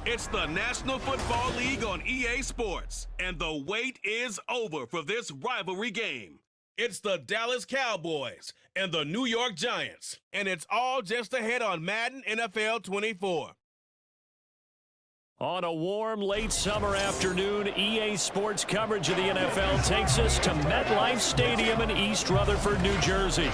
It's the National Football League on EA Sports, and the wait is over for this rivalry game. It's the Dallas Cowboys and the New York Giants, and it's all just ahead on Madden NFL 24. On a warm, late summer afternoon, EA Sports coverage of the NFL takes us to MetLife Stadium in East Rutherford, New Jersey.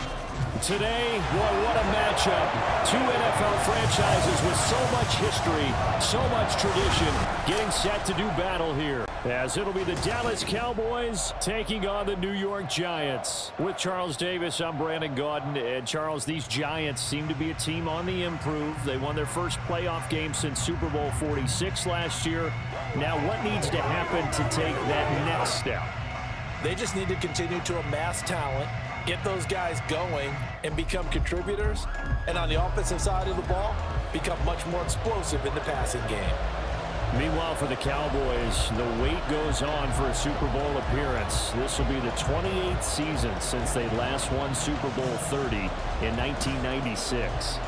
Today, boy, what a matchup. Two NFL franchises with so much history, so much tradition, getting set to do battle here. As it'll be the Dallas Cowboys taking on the New York Giants. With Charles Davis, I'm Brandon Gaudin. And Charles, these Giants seem to be a team on the improve. They won their first playoff game since Super Bowl 46 last year. Now, what needs to happen to take that next step? They just need to continue to amass talent, get those guys going, and become contributors. And on the offensive side of the ball, become much more explosive in the passing game. Meanwhile, for the Cowboys, the wait goes on for a Super Bowl appearance. This will be the 28th season since they last won Super Bowl 30 in 1996.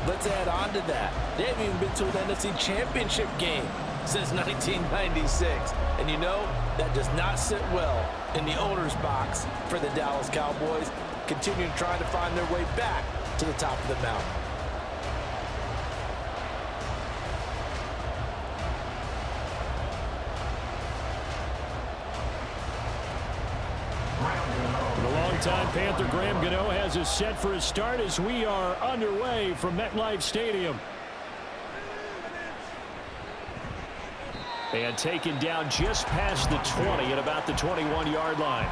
Let's add on to that. They haven't even been to an NFC Championship game since 1996. And you know, that does not sit well in the owner's box for the Dallas Cowboys, continuing trying to find their way back to the top of the mountain. The longtime Panther Graham Gano has us set for his start as we are underway from MetLife Stadium. And taken down just past the 20 at about the 21-yard line.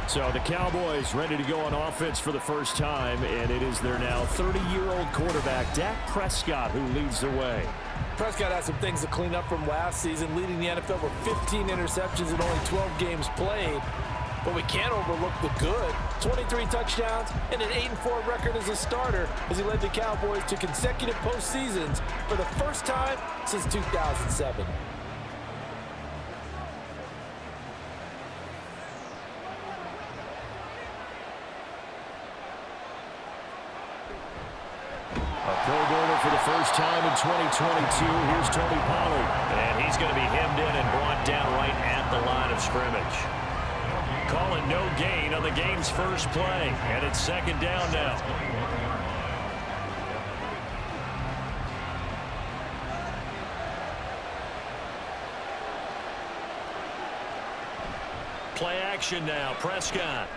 So the Cowboys ready to go on offense for the first time, and it is their now 30-year-old quarterback, Dak Prescott, who leads the way. Prescott has some things to clean up from last season, leading the NFL with 15 interceptions in only 12 games played. But we can't overlook the good. 23 touchdowns and an 8-4 record as a starter as he led the Cowboys to consecutive postseasons for the first time since 2007. A Pro Bowler for the first time in 2022. Here's Tony Pollard. And he's going to be hemmed in and brought down right at the line of scrimmage. Calling no gain on the game's first play. And it's second down now. Play action now. Prescott.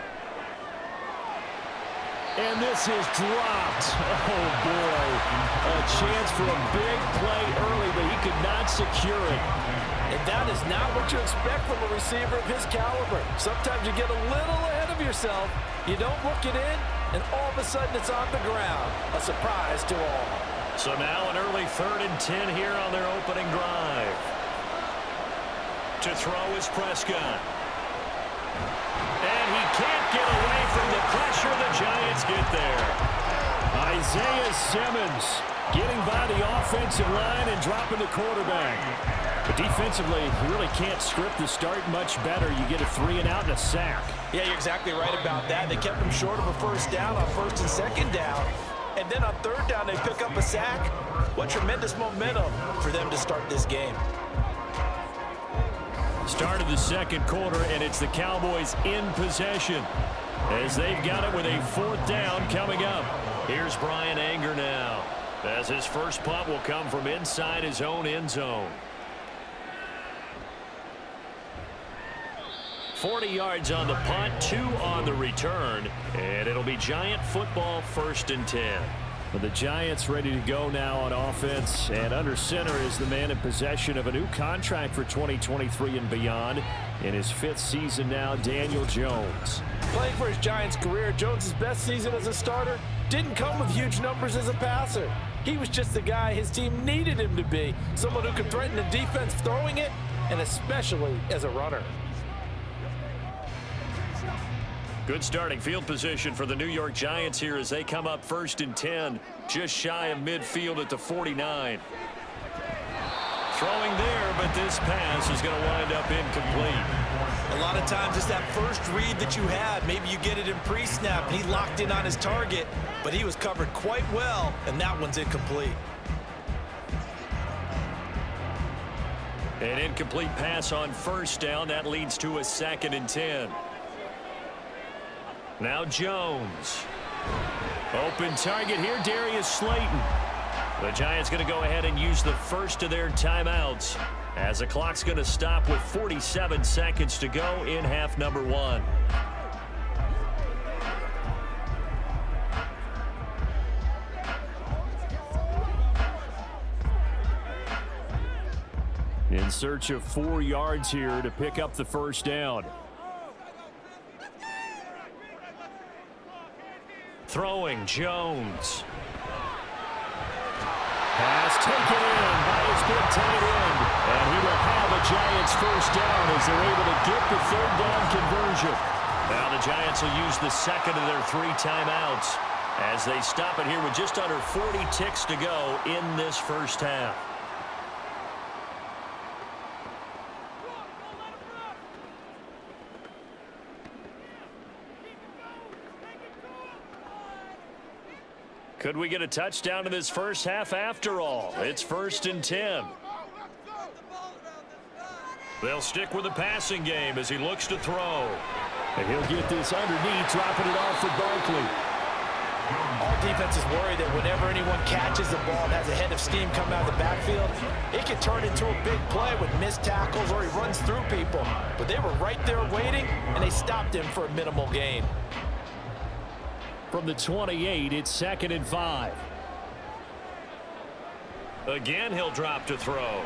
And this is dropped. Oh, boy. A chance for a big play early, but he could not secure it. And that is not what you expect from a receiver of his caliber. Sometimes you get a little ahead of yourself. You don't look it in, and all of a sudden it's on the ground. A surprise to all. So now an early 3rd and 10 here on their opening drive. To throw is Prescott. And he can't get away from the pressure. The Giants get there. Isaiah Simmons getting by the offensive line and dropping the quarterback. But defensively, you really can't script the start much better. You get a 3-and-out and a sack. Yeah, you're exactly right about that. They kept him short of a first down on 1st and 2nd down. And then on 3rd down, they pick up a sack. What tremendous momentum for them to start this game. Start of the second quarter, and it's the Cowboys in possession as they've got it with a 4th down coming up. Here's Brian Anger now as his first punt will come from inside his own end zone. 40 yards on the punt, 2 on the return, and it'll be Giant football 1st and 10. But the Giants ready to go now on offense, and under center is the man in possession of a new contract for 2023 and beyond. In his 5th season now, Daniel Jones. Playing for his Giants career, Jones' best season as a starter didn't come with huge numbers as a passer. He was just the guy his team needed him to be, someone who could threaten the defense throwing it, and especially as a runner. Good starting field position for the New York Giants here as they come up 1st and 10, just shy of midfield at the 49. Throwing there, but this pass is going to wind up incomplete. A lot of times it's that first read that you had. Maybe you get it in pre-snap, and he locked in on his target, but he was covered quite well, and that one's incomplete. An incomplete pass on first down. That leads to a 2nd and 10. Now Jones. Open target here, Darius Slayton. The Giants going to go ahead and use the first of their timeouts as the clock's going to stop with 47 seconds to go in half number 1. In search of 4 yards here to pick up the first down. Throwing, Jones. Pass taken in by his big tight end. And he will have a Giants first down as they're able to get the 3rd down conversion. Now the Giants will use the 2nd of their 3 timeouts as they stop it here with just under 40 ticks to go in this first half. Could we get a touchdown in this first half after all? It's 1st and 10. They'll stick with the passing game as he looks to throw. And he'll get this underneath, dropping it off for Barkley. All defenses worry that whenever anyone catches the ball and has a head of steam coming out of the backfield, it can turn into a big play with missed tackles or he runs through people. But they were right there waiting, and they stopped him for a minimal gain. From the 28, it's 2nd and 5. Again, he'll drop to throw.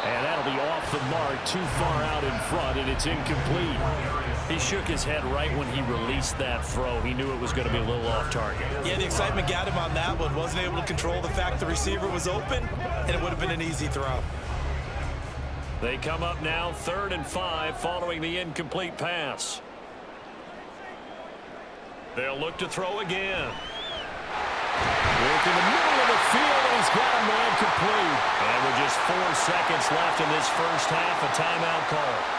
And that'll be off the mark, too far out in front, and it's incomplete. He shook his head right when he released that throw. He knew it was going to be a little off target. Yeah, the excitement got him on that one. Wasn't able to control the fact the receiver was open, and it would have been an easy throw. They come up now 3rd and 5 following the incomplete pass. They'll look to throw again. Work in the middle of the field, and he's got a man complete. And with just 4 seconds left in this first half, a timeout call.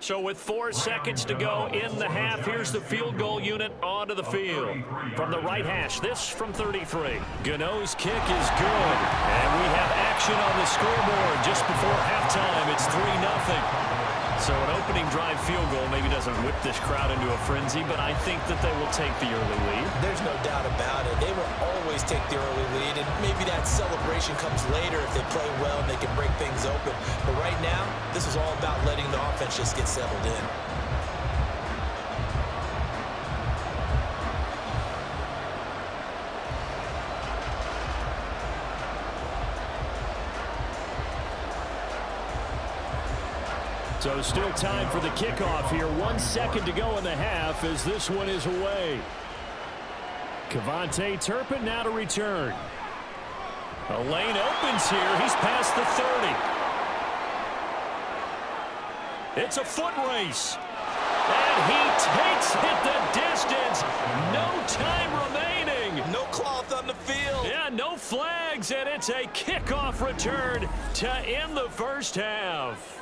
So with 4 seconds to go in the half, here's the field goal unit onto the field. From the right hash, this from 33. Gano's kick is good. And we have action on the scoreboard just before halftime. It's 3-0. So an opening drive field goal maybe doesn't whip this crowd into a frenzy, but I think that they will take the early lead. There's no doubt about it. They will always take the early lead, and maybe that celebration comes later if they play well and they can break things open. But right now, this is all about letting the offense just get settled in. So still time for the kickoff here. 1 second to go in the half as this one is away. Kevontae Turpin now to return. A lane opens here. He's past the 30. It's a foot race. And he takes it the distance. No time remaining. No cloth on the field. Yeah, no flags, and it's a kickoff return to end the first half.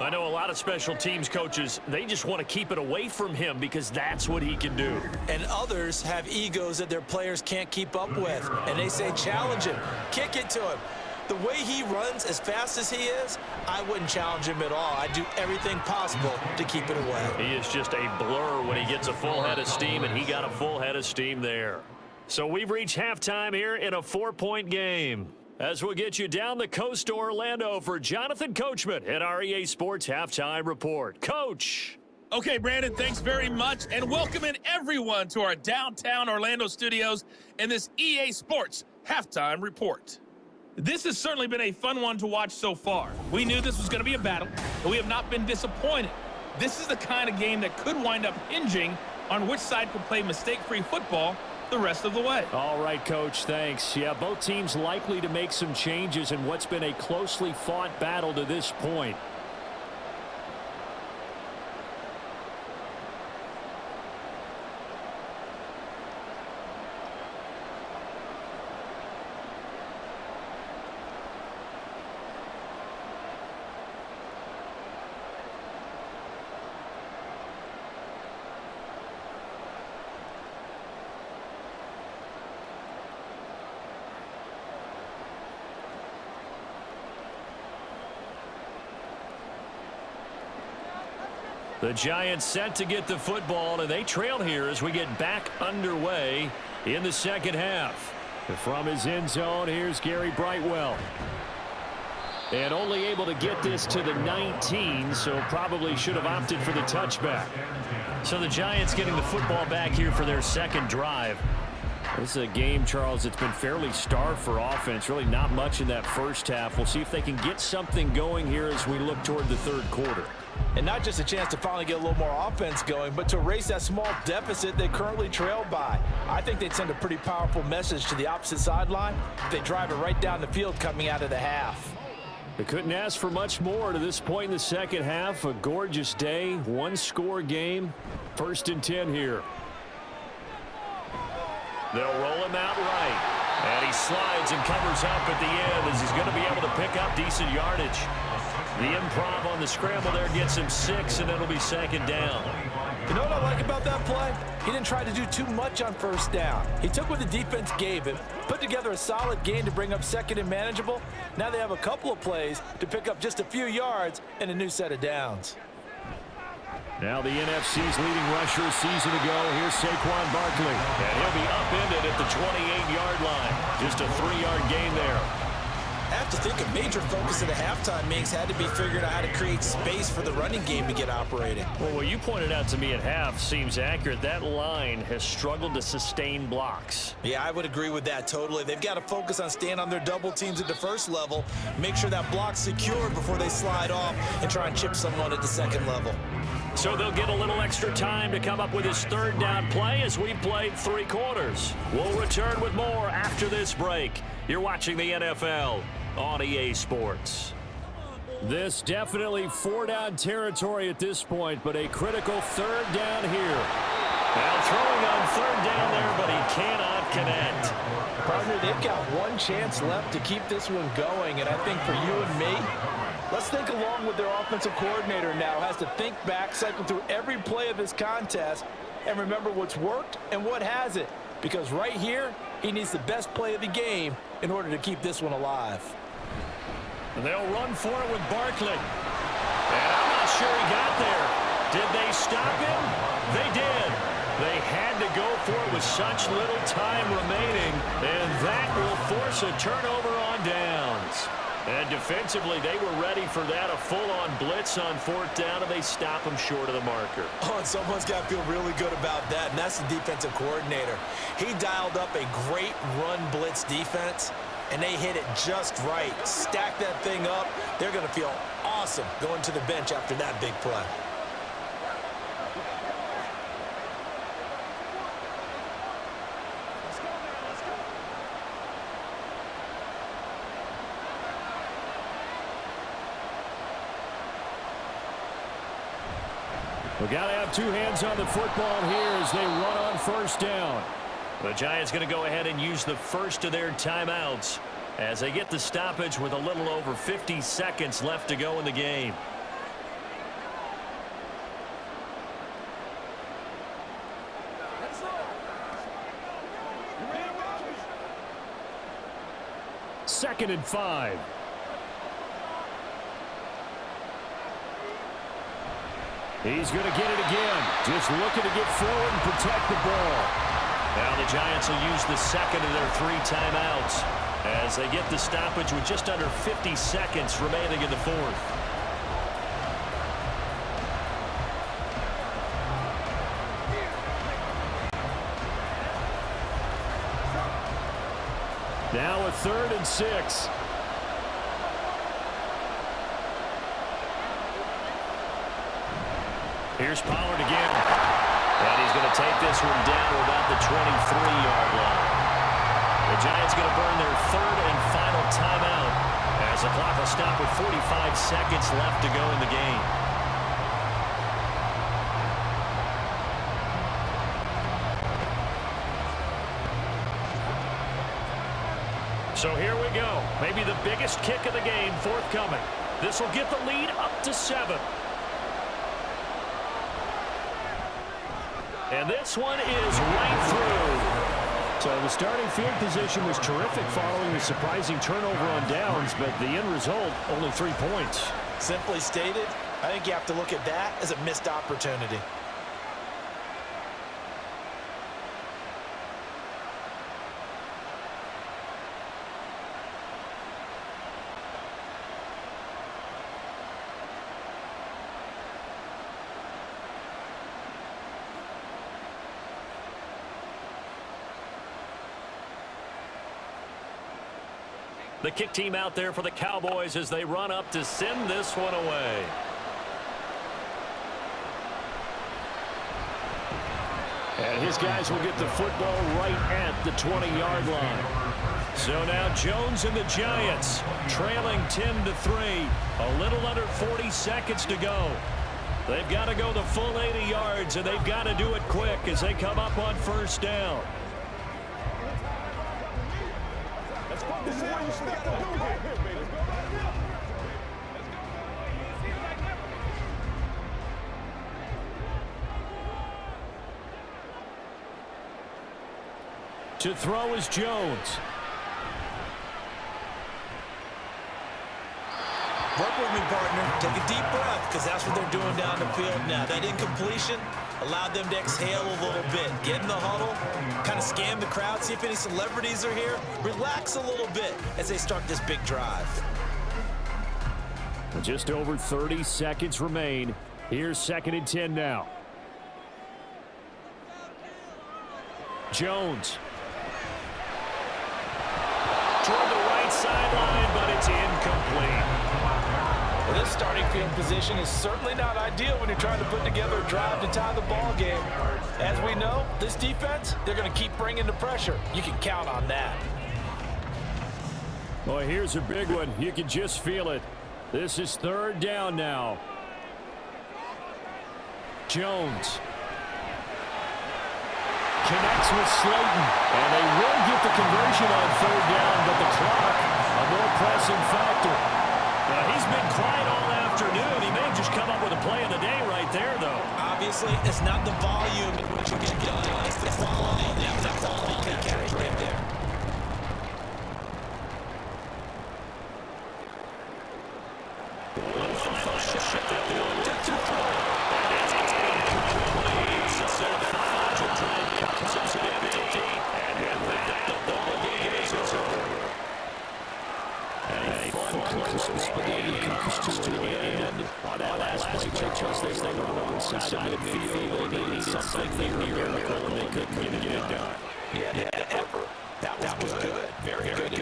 I know a lot of special teams coaches, they just want to keep it away from him because that's what he can do. And others have egos that their players can't keep up with. And they say, challenge him, kick it to him. The way he runs as fast as he is, I wouldn't challenge him at all. I'd do everything possible to keep it away. He is just a blur when he gets a full head of steam, and he got a full head of steam there. So we've reached halftime here in a 4-point game. As we'll get you down the coast to Orlando for Jonathan Coachman at our EA Sports Halftime Report. Coach. Okay, Brandon, thanks very much, and welcome in everyone to our downtown Orlando studios and this EA Sports Halftime Report. This has certainly been a fun one to watch so far. We knew this was going to be a battle, but we have not been disappointed. This is the kind of game that could wind up hinging on which side could play mistake-free football the rest of the way. All right, Coach, thanks. Yeah, both teams likely to make some changes in what's been a closely fought battle to this point. The Giants set to get the football, and they trail here as we get back underway in the second half. From his end zone, here's Gary Brightwell. And only able to get this to the 19, so probably should have opted for the touchback. So the Giants getting the football back here for their second drive. This is a game, Charles, it's been fairly starved for offense. Really not much in that first half. We'll see if they can get something going here as we look toward the third quarter. And not just a chance to finally get a little more offense going, but to erase that small deficit they currently trail by. I think they'd send a pretty powerful message to the opposite sideline if they drive it right down the field coming out of the half. They couldn't ask for much more to this point in the second half. A gorgeous day, one-score game. 1st and 10 here. They'll roll him out right. And he slides and covers up at the end as he's going to be able to pick up decent yardage. The improv on the scramble there gets him 6, and it'll be 2nd down. You know what I like about that play? He didn't try to do too much on 1st down. He took what the defense gave him, put together a solid gain to bring up 2nd and manageable. Now they have a couple of plays to pick up just a few yards and a new set of downs. Now the NFC's leading rusher a season ago. Here's Saquon Barkley. And he'll be upended at the 28-yard line. Just a 3-yard gain there. I have to think a major focus of the halftime meetings had to be figuring out how to create space for the running game to get operating. Well, what you pointed out to me at half seems accurate. That line has struggled to sustain blocks. Yeah, I would agree with that totally. They've got to focus on staying on their double teams at the first level, make sure that block's secured before they slide off and try and chip someone at the second level. So they'll get a little extra time to come up with his 3rd down play as we've played 3 quarters. We'll return with more after this break. You're watching the NFL on EA Sports. This definitely 4-down territory at this point, but a critical 3rd down here. Now throwing on 3rd down there, but he cannot connect. Partner, they've got one chance left to keep this one going, and I think for you and me, let's think along with their offensive coordinator now. Has to think back, cycle through every play of this contest, and remember what's worked and what hasn't. Because right here, he needs the best play of the game in order to keep this one alive. They'll run for it with Barkley. And I'm not sure he got there. Did they stop him? They did. They had to go for it with such little time remaining, and that will force a turnover on downs. And defensively, they were ready for that, a full-on blitz on 4th down, and they stop him short of the marker. Oh, and someone's got to feel really good about that, and that's the defensive coordinator. He dialed up a great run blitz defense, and they hit it just right. Stack that thing up. They're going to feel awesome going to the bench after that big play. We got to have 2 hands on the football here as they run on 1st down. The Giants going to go ahead and use the first of their timeouts as they get the stoppage with a little over 50 seconds left to go in the game. Second and 5. He's going to get it again. Just looking to get forward and protect the ball. Now the Giants will use the second of their 3 timeouts as they get the stoppage with just under 50 seconds remaining in the 4th. Now a 3rd and 6. Here's Pollard again. And he's going to take this one down to about the 23-yard line. The Giants going to burn their 3rd and final timeout as the clock will stop with 45 seconds left to go in the game. So here we go. Maybe the biggest kick of the game forthcoming. This will get the lead up to 7. And this one is right through. So the starting field position was terrific following the surprising turnover on downs, but the end result, only 3 points. Simply stated, I think you have to look at that as a missed opportunity. The kick team out there for the Cowboys as they run up to send this one away. And his guys will get the football right at the 20-yard line. So now Jones and the Giants trailing 10-3. A little under 40 seconds to go. They've got to go the full 80 yards, and they've got to do it quick as they come up on first down. To throw is Jones. Work with me, partner. Take a deep breath, because that's what they're doing down the field now. That incompletion allowed them to exhale a little bit. Get in the huddle, kind of scan the crowd, see if any celebrities are here. Relax a little bit as they start this big drive. Just over 30 seconds remain. Here's 2nd and 10 now. Jones. Toward the right sideline, but it's incomplete. Well, this starting field position is certainly not ideal when you're trying to put together a drive to tie the ball game. As we know, this defense, they're going to keep bringing the pressure. You can count on that. Well, here's a big one. You can just feel it. This is 3rd down now. Jones connects with Slayton, and they will get the conversion on 3rd down, but the clock, a more pressing factor. He's been quiet all afternoon. He may just come up with a play of the day right there, though. Obviously, it's not the volume, but you get done. It's the quality. That's a quality catch right there. That was good. Very good.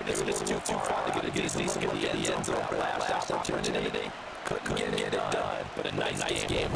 It's too far to get a decent look at the end zone. Last opportunity. Couldn't get it done, but a nice game.